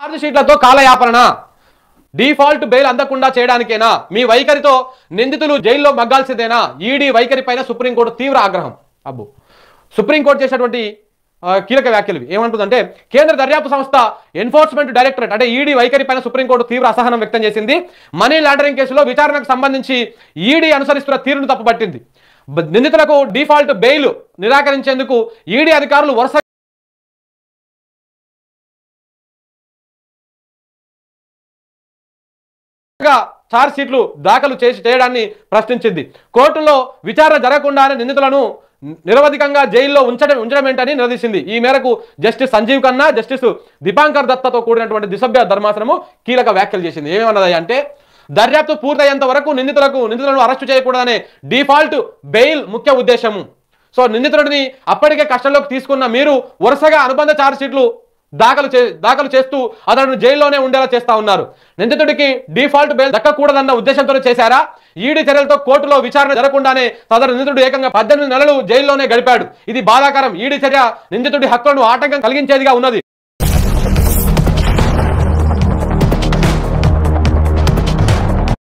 Charge షీట్లతో కాలయాపన default bail అందకుండా చేయడానికేనా మీ వైఖరితో నిందితులు జైల్లో మగ్గాల్సిందేనా ఈడీ వైఖరి పైన సుప్రీంకోర్టు తీవ్ర ఆగ్రహం. అబ్బో సుప్రీంకోర్టు చేసినటువంటి కీలక వ్యాఖ్యలు ఏమంటుందంటే కేంద్ర దర్యాప్తు సంస్థ ఎన్ఫోర్స్మెంట్ డైరెక్టరేట్ అంటే ఈడీ వైఖరి పైన సుప్రీంకోర్టు తీవ్ర అసహనం వ్యక్తం చేసింది. మనీ లాండరింగ్ కేసులో విచారణకు సంబంధించి ఈడీ అనుసరిస్తున్న తీరును తప్పుపట్టింది. నిందితులకు డిఫాల్ట్ బెయిల్ నిరాకరించేందుకు ఈడీ అధికారులు వరుస ఛార్జ్ షీట్లు దాఖలు చేయడాన్ని ప్రశ్నించింది. కోర్టులో విచారణ జరగకుండానే నిందితులను నిరవధికంగా జైల్లో ఉంచడం ఏంటని నిలదీసింది. ఈ మేరకు జస్టిస్ సంజీవ్ ఖన్నా, జస్టిస్ దీపాంకర్ దత్తతో కూడినటువంటి ద్విసభ్య ధర్మాసనము కీలక వ్యాఖ్యలు చేసింది. ఏమన్నది అంటే దర్యాప్తు పూర్తయ్యేంత వరకు నిందితులను అరెస్టు చేయకూడదనే డిఫాల్ట్ బెయిల్ ముఖ్య ఉద్దేశము. సో నిందితుడిని అప్పటికే కస్టడీలోకి తీసుకున్న మీరు వరుసగా అనుబంధ ఛార్జ్ షీట్లు దాఖలు చేస్తూ అతను జైల్లోనే ఉండేలా చేస్తా ఉన్నారు. నిందితుడికి డిఫాల్ట్ బెయిల్ దక్కకూడదన్న ఉద్దేశంతోనే చేశారా? ఈడీ చర్యలతో కోర్టులో విచారణ జరగకుండానే సదరు నిందితుడు ఏకంగా 18 నెలలు జైల్లోనే గడిపాడు. ఇది బాధాకరం. ఈడీ చర్య నిందితుడి హక్కులను ఆటంకం కలిగించేదిగా ఉన్నది.